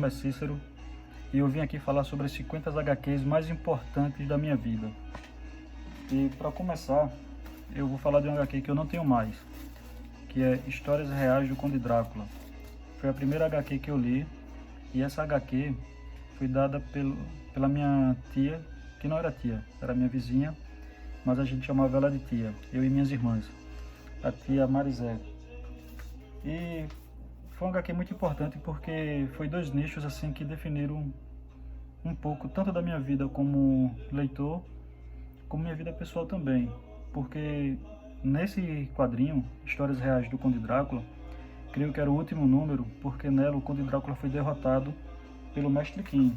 Meu nome é Cícero e eu vim aqui falar sobre as 50 HQs mais importantes da minha vida. E para começar, eu vou falar de uma HQ que eu não tenho mais, que é Histórias Reais do Conde Drácula. Foi a primeira HQ que eu li e essa HQ foi dada pela minha tia, que não era tia, era minha vizinha, mas a gente chamava ela de tia, eu e minhas irmãs, a tia Marizé. E foi uma HQ muito importante porque foi dois nichos assim que definiram um pouco tanto da minha vida como leitor, como minha vida pessoal também. Porque nesse quadrinho, Histórias Reais do Conde Drácula, creio que era o último número, porque nela o Conde Drácula foi derrotado pelo Mestre Kim.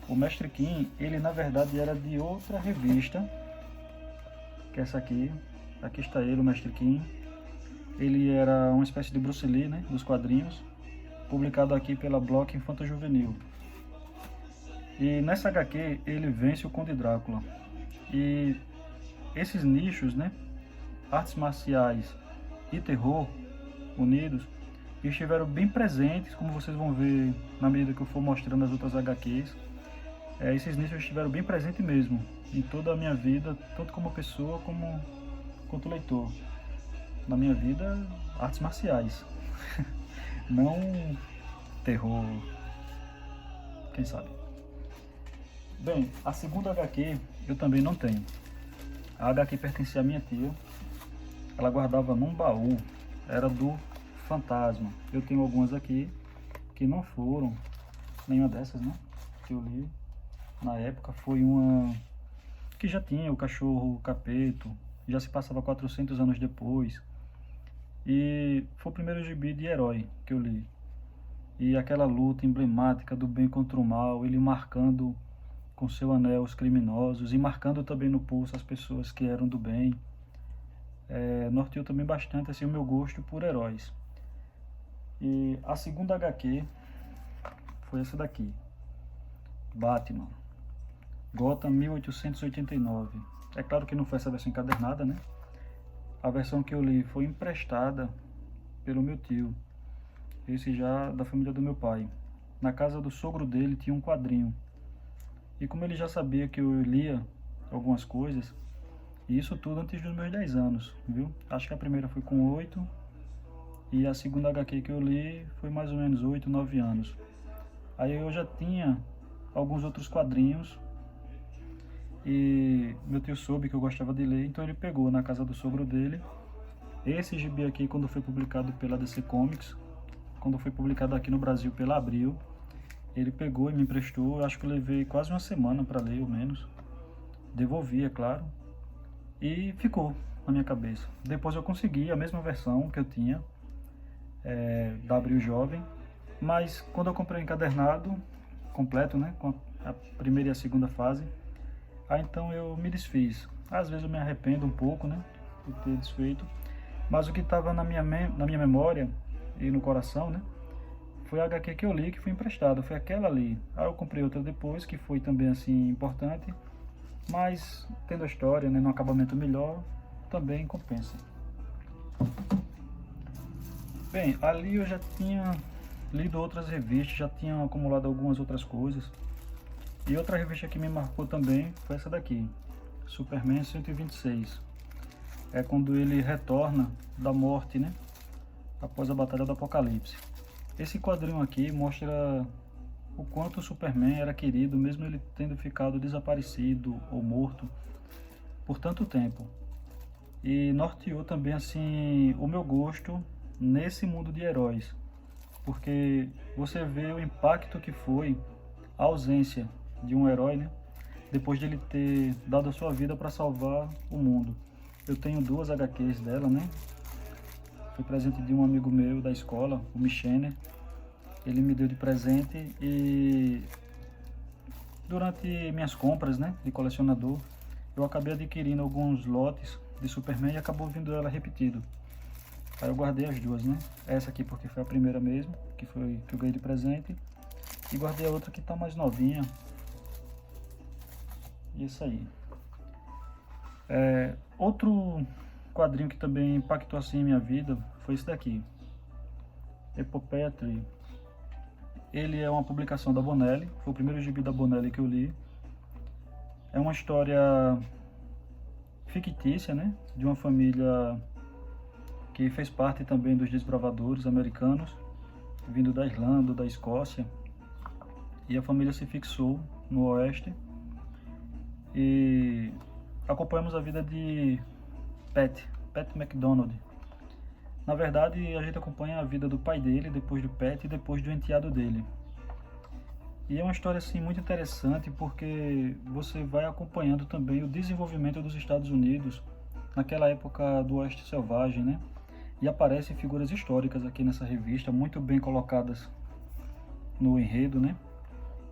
O Mestre Kim, ele na verdade era de outra revista, que é essa aqui. Aqui está ele, o Mestre Kim. Ele era uma espécie de Bruce Lee, né, dos quadrinhos, publicado aqui pela Block Infanto Juvenil. E nessa HQ ele vence o Conde Drácula. E esses nichos, né, artes marciais e terror unidos, estiveram bem presentes, como vocês vão ver na medida que eu for mostrando as outras HQs. Esses nichos estiveram bem presentes mesmo, em toda a minha vida, tanto como pessoa quanto leitor. Na minha vida, artes marciais, não terror, quem sabe. Bem, a segunda HQ eu também não tenho. A HQ pertencia à minha tia, ela guardava num baú, era do Fantasma. Eu tenho algumas aqui que não foram, nenhuma dessas, né, que eu li na época. Foi uma que já tinha o cachorro Capeto, já se passava 400 anos depois. E foi o primeiro gibi de herói que eu li. E aquela luta emblemática do bem contra o mal, ele marcando com seu anel os criminosos e marcando também no pulso as pessoas que eram do bem. Norteou também bastante assim, o meu gosto por heróis. E a segunda HQ foi essa daqui, Batman, Gotham 1889. É claro que não foi essa versão encadernada, né? A versão que eu li foi emprestada pelo meu tio, esse já da família do meu pai. Na casa do sogro dele tinha um quadrinho. E como ele já sabia que eu lia algumas coisas, e isso tudo antes dos meus 10 anos, viu? Acho que a primeira foi com 8 e a segunda HQ que eu li foi mais ou menos 8, 9 anos. Aí eu já tinha alguns outros quadrinhos e meu tio soube que eu gostava de ler, então ele pegou na casa do sogro dele esse gibi aqui. Quando foi publicado pela DC Comics, quando foi publicado aqui no Brasil pela Abril, ele pegou e me emprestou. Eu acho que eu levei quase uma semana para ler, ou menos. Devolvi, é claro, e ficou na minha cabeça. Depois eu consegui a mesma versão que eu tinha da Abril Jovem, mas quando eu comprei o encadernado completo, né, com a primeira e a segunda fase, então eu me desfiz. Às vezes eu me arrependo um pouco, né, de ter desfeito, mas o que estava na minha memória e no coração, né, foi a HQ que eu li, que foi emprestada, foi aquela ali. Aí eu comprei outra depois, que foi também assim importante, mas tendo a história, né, num acabamento melhor, também compensa. Bem, ali eu já tinha lido outras revistas, já tinha acumulado algumas outras coisas. E outra revista que me marcou também foi essa daqui, Superman 126. É quando ele retorna da morte, né, após a Batalha do Apocalipse. Esse quadrinho aqui mostra o quanto o Superman era querido, mesmo ele tendo ficado desaparecido ou morto por tanto tempo. E norteou também assim o meu gosto nesse mundo de heróis, porque você vê o impacto que foi a ausência de um herói, né, depois de ele ter dado a sua vida para salvar o mundo. Eu tenho duas HQs dela, né? Foi presente de um amigo meu da escola, o Michener. Ele me deu de presente e durante minhas compras, né, de colecionador, eu acabei adquirindo alguns lotes de Superman e acabou vindo ela repetido. Aí eu guardei as duas, né? Essa aqui porque foi a primeira mesmo, que eu ganhei de presente, e guardei a outra que tá mais novinha. Isso aí. Outro quadrinho que também impactou assim minha vida foi esse daqui, Epopeia Tree. ele é uma publicação da Bonelli, foi o primeiro gibi da Bonelli que eu li. É uma história fictícia, né, de uma família que fez parte também dos desbravadores americanos, vindo da Irlanda, da Escócia, e a família se fixou no Oeste, e acompanhamos a vida de Pat McDonald. Na verdade, a gente acompanha a vida do pai dele, depois do Pat e depois do enteado dele. E é uma história assim muito interessante porque você vai acompanhando também o desenvolvimento dos Estados Unidos naquela época do Oeste Selvagem, né? E aparecem figuras históricas aqui nessa revista, muito bem colocadas no enredo, né?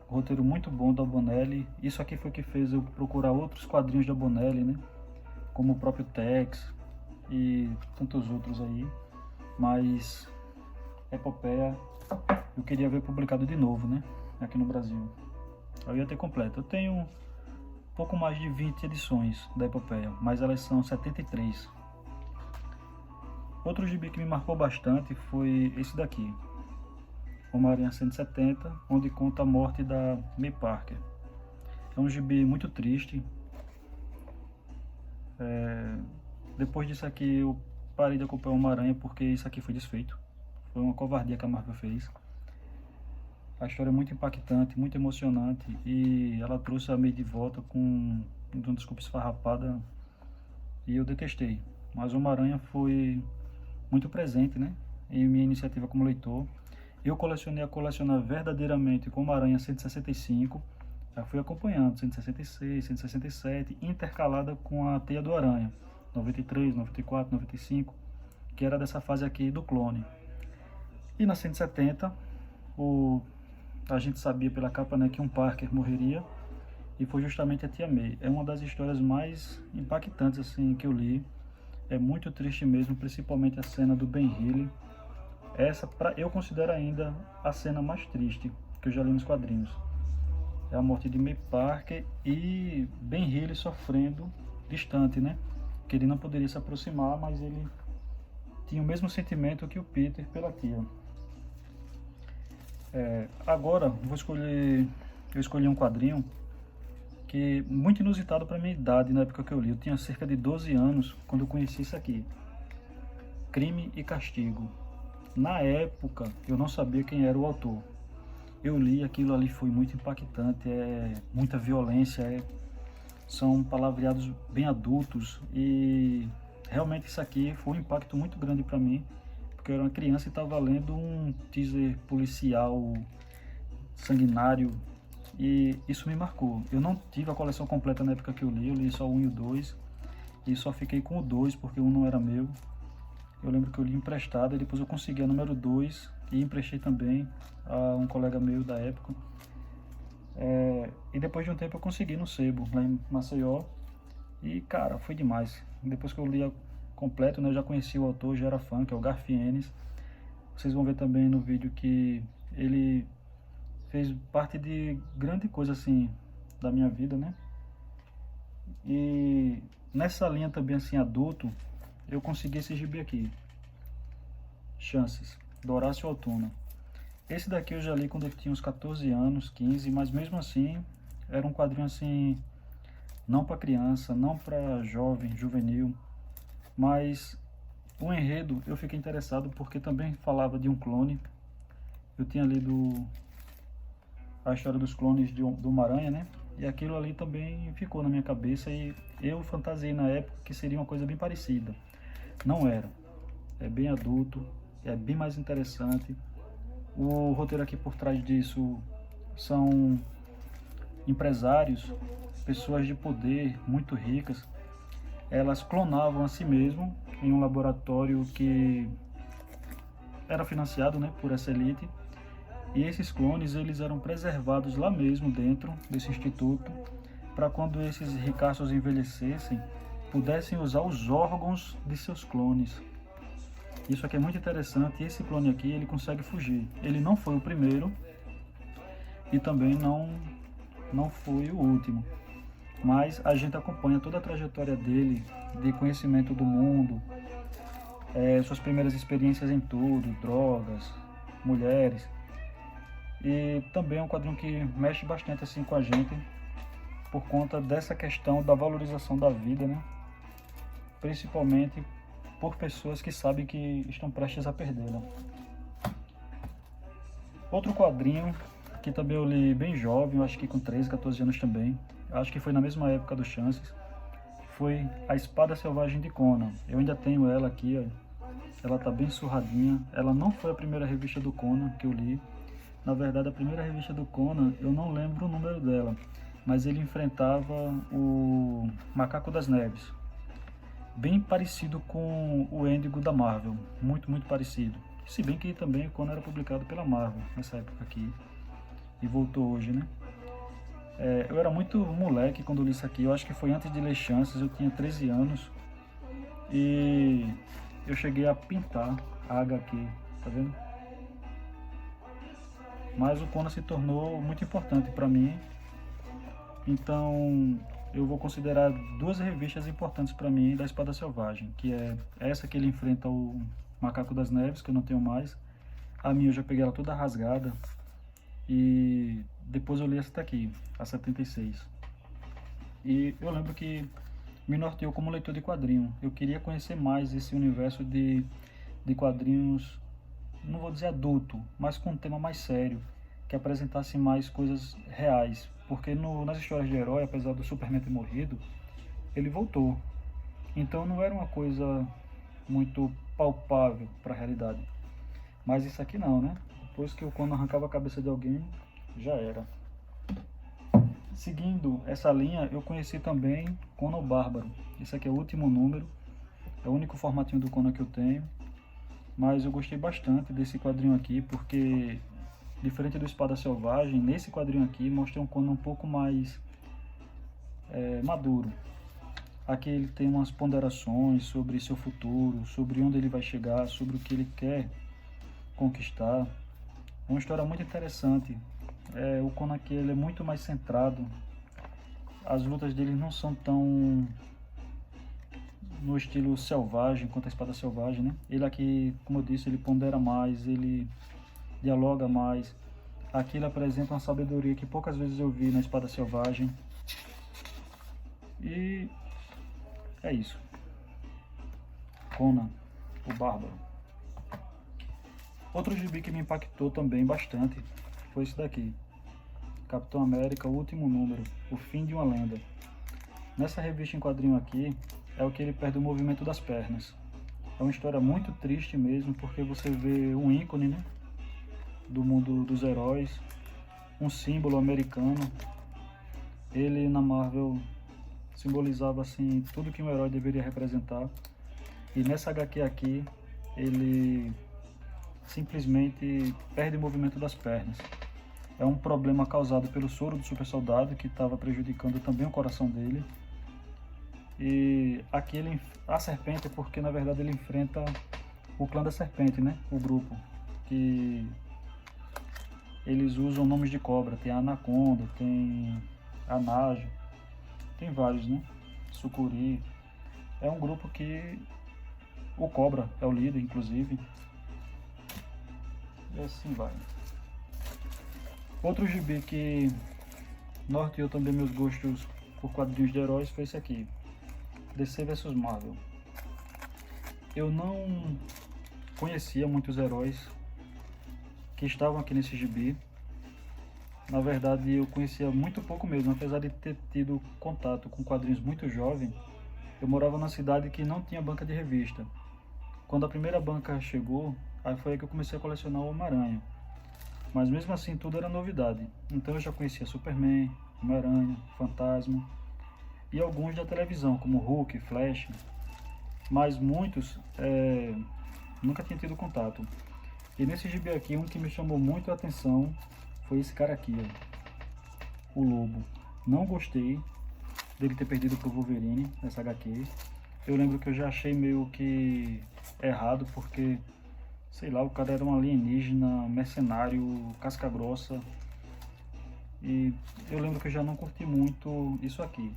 Roteiro muito bom da Bonelli. Isso aqui foi o que fez eu procurar outros quadrinhos da Bonelli, né? Como o próprio Tex e tantos outros aí. Mas Epopeia eu queria ver publicado de novo, né? Aqui no Brasil. Eu ia ter completo. Eu tenho pouco mais de 20 edições da Epopeia, mas elas são 73. Outro gibi que me marcou bastante foi esse daqui, Homem-Aranha 170, onde conta a morte da May Parker. É um gibi muito triste. Depois disso aqui eu parei de acompanhar o Homem-Aranha porque isso aqui foi desfeito. Foi uma covardia que a Marvel fez. A história é muito impactante, muito emocionante, e ela trouxe a May de volta com uma desculpa esfarrapada, e eu detestei. Mas o Homem-Aranha foi muito presente, né, em minha iniciativa como leitor. Eu colecionei a colecionar verdadeiramente com o Homem-Aranha 165, já fui acompanhando 166, 167, intercalada com a Teia do Aranha, 93, 94, 95, que era dessa fase aqui do clone. E na 170, a gente sabia pela capa, né, que um Parker morreria, e foi justamente a Tia May. É uma das histórias mais impactantes assim que eu li. É muito triste mesmo, principalmente a cena do Ben Reilly. Essa eu considero ainda a cena mais triste que eu já li nos quadrinhos. É a morte de May Parker e Ben Reilly sofrendo distante, né? Que ele não poderia se aproximar, mas ele tinha o mesmo sentimento que o Peter pela tia. Agora eu escolhi um quadrinho que é muito inusitado para minha idade na época que eu li. Eu tinha cerca de 12 anos quando eu conheci isso aqui, Crime e Castigo. Na época eu não sabia quem era o autor. Eu li aquilo ali, foi muito impactante, muita violência, são palavreados bem adultos, e realmente isso aqui foi um impacto muito grande para mim, porque eu era uma criança e estava lendo um teaser policial sanguinário, e isso me marcou. Eu não tive a coleção completa na época que eu li só o 1 e o 2, e só fiquei com o 2 porque o 1 não era meu. Eu lembro que eu li emprestado, e depois eu consegui a número 2 e emprestei também a um colega meu da época. E depois de um tempo eu consegui no sebo, lá em Maceió, e cara, foi demais. Depois que eu li completo, né, eu já conheci o autor, já era fã, que é o Garfienes. Vocês vão ver também no vídeo que ele fez parte de grande coisa assim da minha vida, né? E nessa linha também assim adulto, eu consegui esse gibi aqui, Chances, do Horácio Altuna. Esse daqui eu já li quando eu tinha uns 14 anos, 15, mas mesmo assim era um quadrinho assim, não para criança, não para jovem, juvenil, mas o enredo eu fiquei interessado porque também falava de um clone. Eu tinha lido a história dos clones do Homem-Aranha, né? E aquilo ali também ficou na minha cabeça, e eu fantasiei na época que seria uma coisa bem parecida. Não era. É bem adulto, é bem mais interessante. O roteiro aqui por trás disso são empresários, pessoas de poder muito ricas. Elas clonavam a si mesmo em um laboratório que era financiado, né, por essa elite. E esses clones eles eram preservados lá mesmo dentro desse instituto, para quando esses ricaços envelhecessem, pudessem usar os órgãos de seus clones. Isso aqui é muito interessante, e esse clone aqui ele consegue fugir. Ele não foi o primeiro e também não foi o último, mas a gente acompanha toda a trajetória dele, de conhecimento do mundo, suas primeiras experiências em tudo, drogas, mulheres. E também é um quadrinho que mexe bastante assim com a gente, por conta dessa questão da valorização da vida, né? Principalmente por pessoas que sabem que estão prestes a perdê-la. Outro quadrinho que também eu li bem jovem, eu acho que com 13, 14 anos também, acho que foi na mesma época do Chances, foi A Espada Selvagem de Conan. Eu ainda tenho ela aqui, ó. Ela tá bem surradinha. Ela não foi a primeira revista do Conan que eu li. Na verdade, a primeira revista do Conan, eu não lembro o número dela, mas ele enfrentava o Macaco das Neves. Bem parecido com o Índigo da Marvel, muito, muito parecido. Se bem que também o Conan era publicado pela Marvel nessa época aqui, e voltou hoje, né? Eu era muito moleque quando li isso aqui, eu acho que foi antes de ler Chances, eu tinha 13 anos, e eu cheguei a pintar a HQ, tá vendo? Mas o Conan se tornou muito importante para mim, então eu vou considerar duas revistas importantes para mim da Espada Selvagem, que é essa que ele enfrenta o Macaco das Neves, que eu não tenho mais. A minha eu já peguei ela toda rasgada, e depois eu li essa daqui, a 76. E eu lembro que me norteou como leitor de quadrinho. Eu queria conhecer mais esse universo de quadrinhos, não vou dizer adulto, mas com um tema mais sério, que apresentasse mais coisas reais. Porque nas histórias de herói, apesar do Superman ter morrido, ele voltou. Então não era uma coisa muito palpável para a realidade. Mas isso aqui não, né? Depois que o Conan arrancava a cabeça de alguém, já era. Seguindo essa linha, eu conheci também Conan o Bárbaro. Esse aqui é o último número, é o único formatinho do Conan que eu tenho. Mas eu gostei bastante desse quadrinho aqui, porque diferente do Espada Selvagem, nesse quadrinho aqui mostra um Conan um pouco mais maduro. Aqui ele tem umas ponderações sobre seu futuro, sobre onde ele vai chegar, sobre o que ele quer conquistar. É uma história muito interessante. O Conan aqui ele é muito mais centrado. As lutas dele não são tão no estilo selvagem quanto a Espada Selvagem, né? Ele aqui, como eu disse, ele pondera mais, ele dialoga mais. Aqui ele apresenta uma sabedoria que poucas vezes eu vi na Espada Selvagem. E é isso. Conan, o Bárbaro. Outro gibi que me impactou também bastante foi esse daqui. Capitão América, o último número, o fim de uma lenda. Nessa revista em quadrinho aqui, é o que ele perde o movimento das pernas. É uma história muito triste mesmo, porque você vê um ícone, né, do mundo dos heróis, um símbolo americano. Ele na Marvel simbolizava assim tudo que um herói deveria representar. E nessa HQ aqui, ele simplesmente perde o movimento das pernas. É um problema causado pelo soro do super soldado, que estava prejudicando também o coração dele. E aqui a serpente é porque na verdade ele enfrenta o clã da serpente, né? O grupo, que eles usam nomes de cobra. Tem a Anaconda, tem a Naja, tem vários, né? Sucuri. É um grupo que o Cobra é o líder, inclusive. E assim vai. Outro gibi que norteou também meus gostos por quadrinhos de heróis foi esse aqui, DC vs Marvel. Eu não conhecia muitos heróis que estavam aqui nesse gibi. Na verdade, eu conhecia muito pouco mesmo, apesar de ter tido contato com quadrinhos muito jovem. Eu morava numa cidade que não tinha banca de revista. Quando a primeira banca chegou, aí foi aí que eu comecei a colecionar o Homem-Aranha. Mas mesmo assim tudo era novidade. Então eu já conhecia Superman, Homem-Aranha, Fantasma e alguns da televisão, como Hulk, Flash. Mas muitos nunca tinha tido contato. E nesse gibi aqui, um que me chamou muito a atenção foi esse cara aqui, ó, o Lobo. Não gostei dele ter perdido pro Wolverine nessa HQ. Eu lembro que eu já achei meio que errado, porque, sei lá, o cara era um alienígena, mercenário, casca grossa. E eu lembro que eu já não curti muito isso aqui.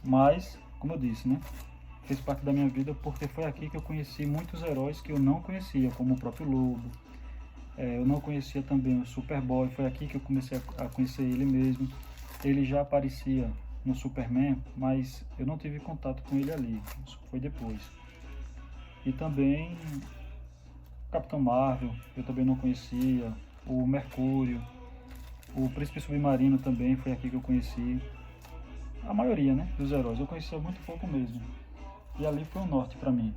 Mas, como eu disse, né? Fez parte da minha vida porque foi aqui que eu conheci muitos heróis que eu não conhecia, como o próprio Lobo, Eu não conhecia também o Superboy, foi aqui que eu comecei a conhecer ele mesmo. Ele já aparecia no Superman, mas eu não tive contato com ele ali, isso foi depois. E também Capitão Marvel, eu também não conhecia, o Mercúrio, o Príncipe Submarino também foi aqui que eu conheci. A maioria, né, dos heróis, eu conhecia muito pouco mesmo. E ali foi o norte para mim.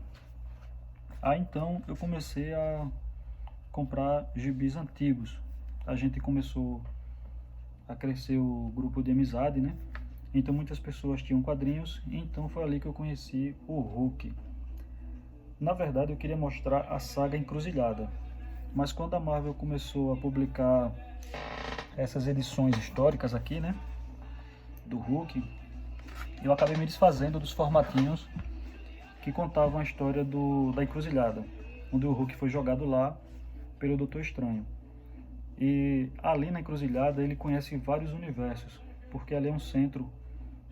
Aí então eu comecei a comprar gibis antigos. A gente começou a crescer o grupo de amizade, né? Então muitas pessoas tinham quadrinhos, então foi ali que eu conheci o Hulk. Na verdade eu queria mostrar a saga Encruzilhada, mas quando a Marvel começou a publicar essas edições históricas aqui, né, do Hulk, eu acabei me desfazendo dos formatinhos que contavam a história da Encruzilhada, onde o Hulk foi jogado lá pelo Doutor Estranho. E ali na Encruzilhada ele conhece vários universos, porque ali é um centro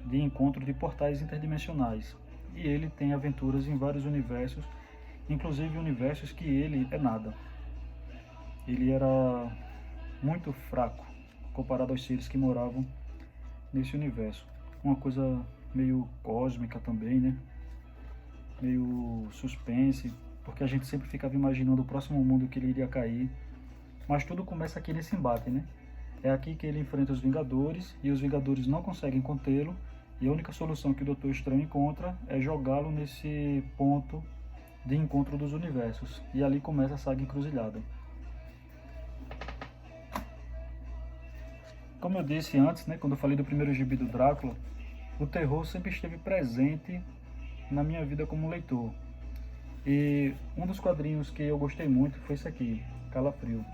de encontro de portais interdimensionais. E ele tem aventuras em vários universos, inclusive universos que ele é nada. Ele era muito fraco comparado aos seres que moravam nesse universo. Uma coisa meio cósmica também, né? Meio suspense, porque a gente sempre ficava imaginando o próximo mundo que ele iria cair. Mas tudo começa aqui nesse embate, né? É aqui que ele enfrenta os Vingadores e os Vingadores não conseguem contê-lo. E a única solução que o Doutor Estranho encontra é jogá-lo nesse ponto de encontro dos universos. E ali começa a saga Encruzilhada. Como eu disse antes, né, quando eu falei do primeiro gibi do Drácula, o terror sempre esteve presente na minha vida como leitor. E um dos quadrinhos que eu gostei muito foi esse aqui, Calafrio.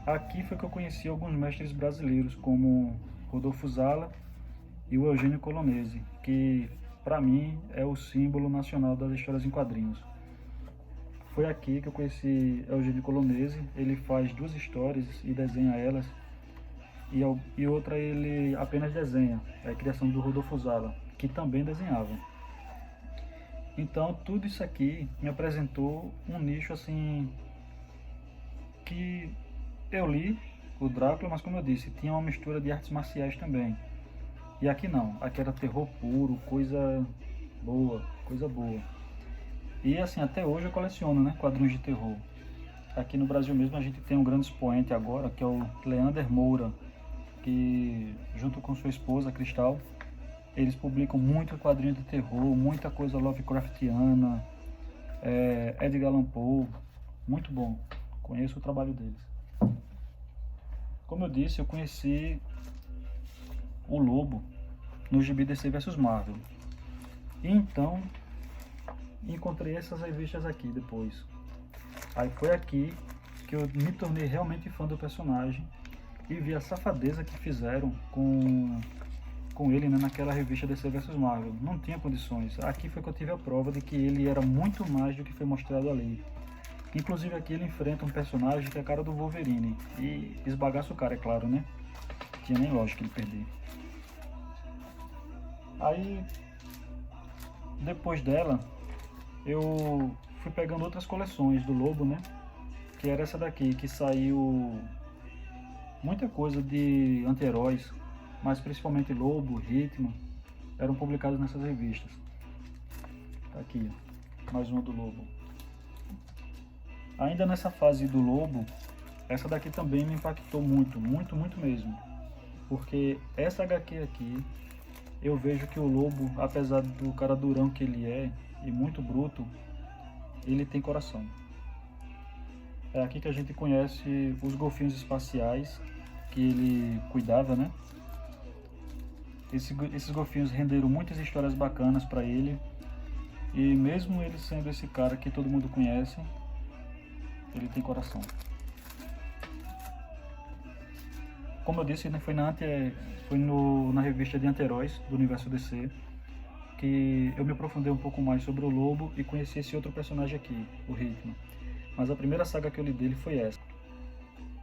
Aqui foi que eu conheci alguns mestres brasileiros, como Rodolfo Zala e o Eugênio Colonese, que para mim é o símbolo nacional das histórias em quadrinhos. Foi aqui que eu conheci Eugênio Colonese. Ele faz 2 histórias e desenha elas, e outra ele apenas desenha, é a criação do Rodolfo Zala, que também desenhava. Então tudo isso aqui me apresentou um nicho assim que eu li o Drácula, mas como eu disse, tinha uma mistura de artes marciais também. E aqui não, aqui era terror puro, coisa boa, coisa boa. E assim, até hoje eu coleciono, né, quadrinhos de terror. Aqui no Brasil mesmo a gente tem um grande expoente agora, que é o Leander Moura, que junto com sua esposa, Cristal, eles publicam muito quadrinho de terror, muita coisa Lovecraftiana, Edgar Allan Poe, muito bom, conheço o trabalho deles. Como eu disse, eu conheci o Lobo no gibi DC vs Marvel. E então encontrei essas revistas aqui depois. Aí foi aqui que eu me tornei realmente fã do personagem e vi a safadeza que fizeram com ele, né, naquela revista DC vs Marvel. Não tinha condições. Aqui foi que eu tive a prova de que ele era muito mais do que foi mostrado ali. Inclusive aqui ele enfrenta um personagem que é a cara do Wolverine e esbagaça o cara, é claro, né? Tinha nem lógica ele perder. Aí, depois dela, eu fui pegando outras coleções do Lobo, né? Que era essa daqui, que saiu muita coisa de anti-heróis, mas principalmente Lobo, Hitman, eram publicados nessas revistas. Tá aqui, mais uma do Lobo. Ainda nessa fase do Lobo, essa daqui também me impactou muito, muito, muito mesmo. Porque essa HQ aqui, eu vejo que o Lobo, apesar do cara durão que ele é, e muito bruto, ele tem coração. É aqui que a gente conhece os golfinhos espaciais que ele cuidava, né? Esses golfinhos renderam muitas histórias bacanas para ele. E mesmo ele sendo esse cara que todo mundo conhece, ele tem coração. Como eu disse, né, foi na revista de anti-heróis do universo DC que eu me aprofundei um pouco mais sobre o Lobo e conheci esse outro personagem aqui, o Hitman. Mas a primeira saga que eu li dele foi essa.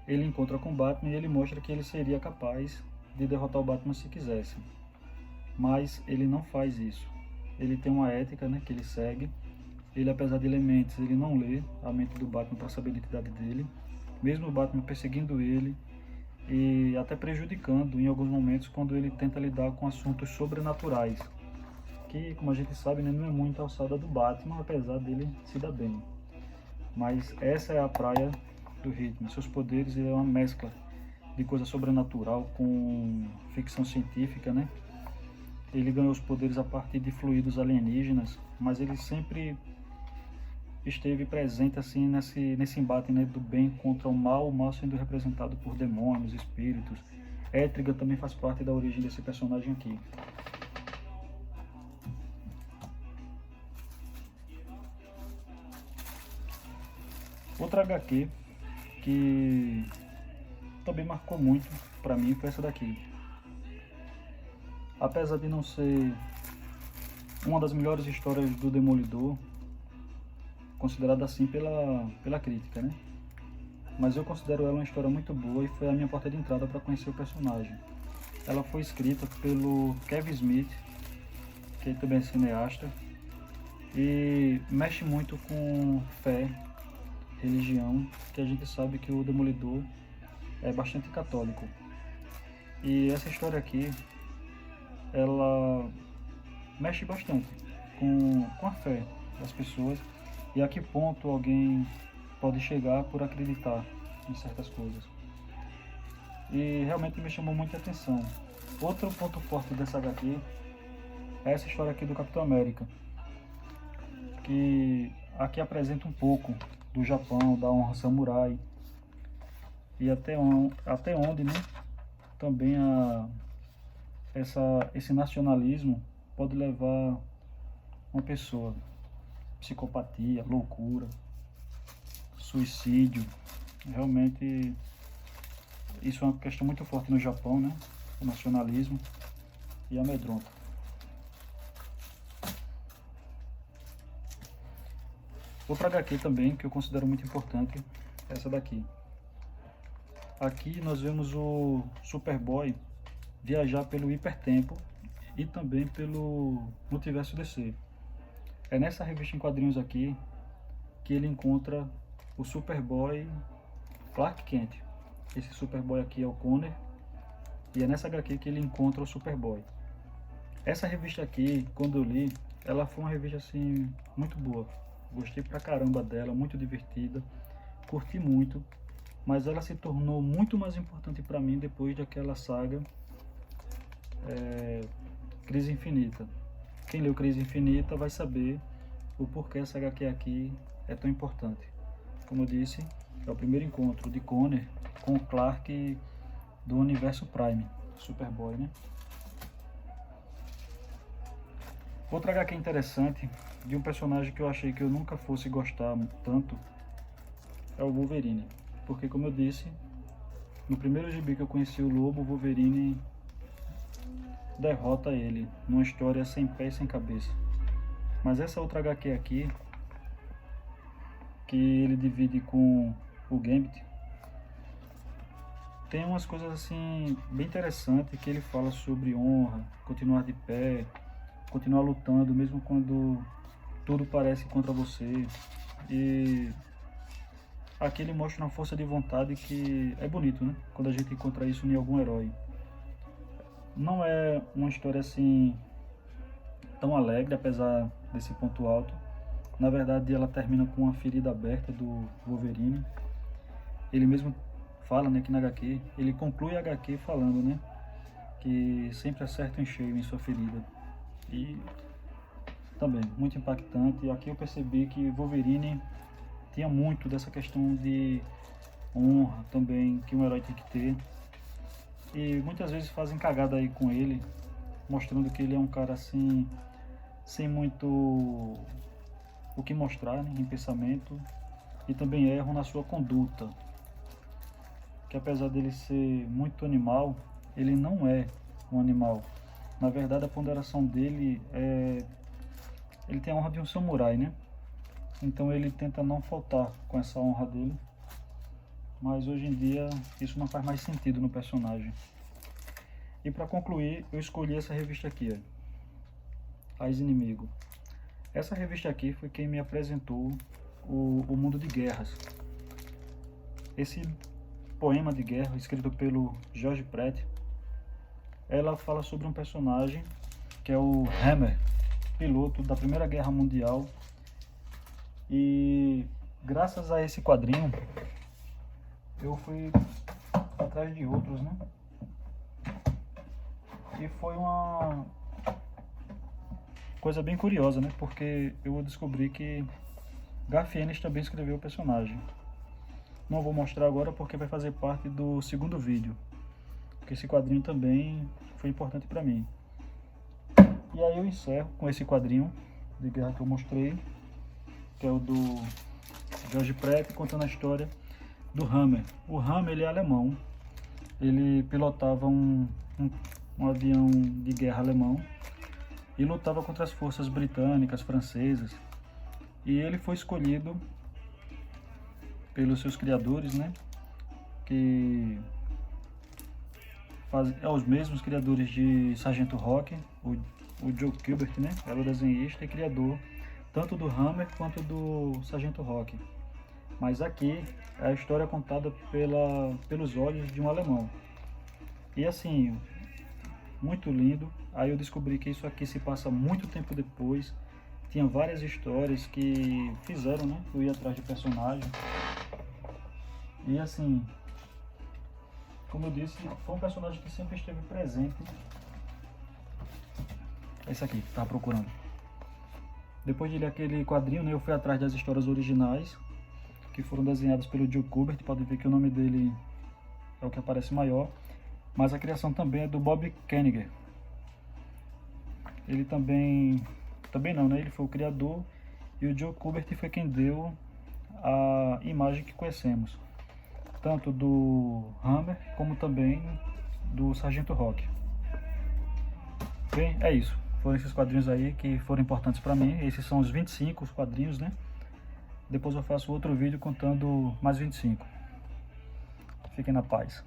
Ele encontra com o Batman e ele mostra que ele seria capaz de derrotar o Batman se quisesse. Mas ele não faz isso. Ele tem uma ética, né, que ele segue. Ele, apesar de ler mentes, ele não lê a mente do Batman para saber a identidade dele. mesmo o Batman perseguindo ele e até prejudicando em alguns momentos quando ele tenta lidar com assuntos sobrenaturais, que, como a gente sabe, né, não é muito a alçada do Batman, apesar dele se dar bem. Mas essa é a praia do Hitman. Seus poderes é uma mescla de coisa sobrenatural com ficção científica, né? Ele ganhou os poderes a partir de fluidos alienígenas, mas ele sempre esteve presente assim nesse embate, né, do bem contra o mal sendo representado por demônios, espíritos. Etrigan também faz parte da origem desse personagem aqui. Outra HQ que também marcou muito pra mim foi essa daqui. Apesar de não ser uma das melhores histórias do Demolidor, considerada assim pela crítica, né? Mas eu considero ela uma história muito boa e foi a minha porta de entrada para conhecer o personagem. Ela foi escrita pelo Kevin Smith, que também é cineasta, e mexe muito com fé, religião, que a gente sabe que o Demolidor é bastante católico. E essa história aqui, ela mexe bastante com a fé das pessoas e a que ponto alguém pode chegar por acreditar em certas coisas. E realmente me chamou muita atenção. Outro ponto forte dessa HQ é essa história aqui do Capitão América, que aqui apresenta um pouco do Japão, da honra samurai, e até onde, né, também esse nacionalismo pode levar uma pessoa, psicopatia, loucura, suicídio. Realmente isso é uma questão muito forte no Japão, né, o nacionalismo, e amedronta. Outra HQ também que eu considero muito importante é essa daqui. Aqui nós vemos o Superboy viajar pelo hipertempo e também pelo multiverso DC. É nessa revista em quadrinhos aqui que ele encontra o Superboy Clark Kent. Esse Superboy aqui é o Connor, e é nessa HQ que ele encontra o Superboy. Essa revista aqui, quando eu li, ela foi uma revista assim muito boa. Gostei pra caramba dela, muito divertida, curti muito, mas ela se tornou muito mais importante para mim depois daquela saga Crise Infinita. Quem leu Crise Infinita vai saber o porquê essa HQ aqui é tão importante. Como eu disse, é o primeiro encontro de Connor com o Clark do universo Prime, Superboy, né? Outra HQ interessante de um personagem que eu achei que eu nunca fosse gostar tanto é o Wolverine, porque, como eu disse, no primeiro gibi que eu conheci o Lobo, o Wolverine derrota ele numa história sem pé e sem cabeça. Mas essa outra HQ aqui, que ele divide com o Gambit, tem umas coisas assim bem interessantes, que ele fala sobre honra, continuar de pé, continuar lutando mesmo quando tudo parece contra você. E aqui ele mostra uma força de vontade que é bonito, né? Quando a gente encontra isso em algum herói. Não é uma história assim tão alegre, apesar desse ponto alto. Na verdade, ela termina com uma ferida aberta do Wolverine. Ele mesmo fala, né, que na HQ, ele conclui a HQ falando, né, que sempre acerta em cheio em sua ferida. E também muito impactante. E aqui eu percebi que Wolverine tinha muito dessa questão de honra também, que um herói tem que ter. E muitas vezes fazem cagada aí com ele, mostrando que ele é um cara assim, sem muito o que mostrar, né, em pensamento, e também erram na sua conduta. Que apesar dele ser muito animal, ele não é um animal. Na verdade, a ponderação dele é... ele tem a honra de um samurai, né? Então ele tenta não faltar com essa honra dele. Mas hoje em dia isso não faz mais sentido no personagem. E para concluir, eu escolhi essa revista aqui, ó, Raiz Inimigo. Essa revista aqui foi quem me apresentou o mundo de guerras. esse poema de guerra, escrito pelo George Pratt, ela fala sobre um personagem que é o Hammer, piloto da Primeira Guerra Mundial. E graças a esse quadrinho, eu fui atrás de outros, né? E foi uma coisa bem curiosa, né? Porque eu descobri que Garth Ennis também escreveu o personagem. Não vou mostrar agora porque vai fazer parte do segundo vídeo, porque esse quadrinho também foi importante para mim. E aí eu encerro com esse quadrinho de guerra que eu mostrei, que é o do George Pratt, contando a história do Hammer. O Hammer, ele é alemão, ele pilotava um avião de guerra alemão e lutava contra as forças britânicas, francesas. E ele foi escolhido pelos seus criadores, né, que os mesmos criadores de Sargento Rock, o Joe Kubert, né, era o desenhista e criador tanto do Hammer quanto do Sargento Rock. Mas aqui é a história contada pelos olhos de um alemão. E assim, muito lindo. Aí eu descobri que isso aqui se passa muito tempo depois. Tinha várias histórias que fizeram, né, eu ir atrás de personagem. E assim, como eu disse, foi um personagem que sempre esteve presente. Esse aqui, que estava procurando. Depois de ler aquele quadrinho, né, eu fui atrás das histórias originais, que foram desenhadas pelo Joe Kubert. Pode ver que o nome dele é o que aparece maior. Mas a criação também é do Bob Kanigher. Ele também não, né? Ele foi o criador e o Joe Kubert foi quem deu a imagem que conhecemos, tanto do Hammer como também do Sargento Rock. Bem, é isso. Foram esses quadrinhos aí que foram importantes para mim. Esses são os 25 quadrinhos, né? Depois eu faço outro vídeo contando mais 25. Fiquem na paz.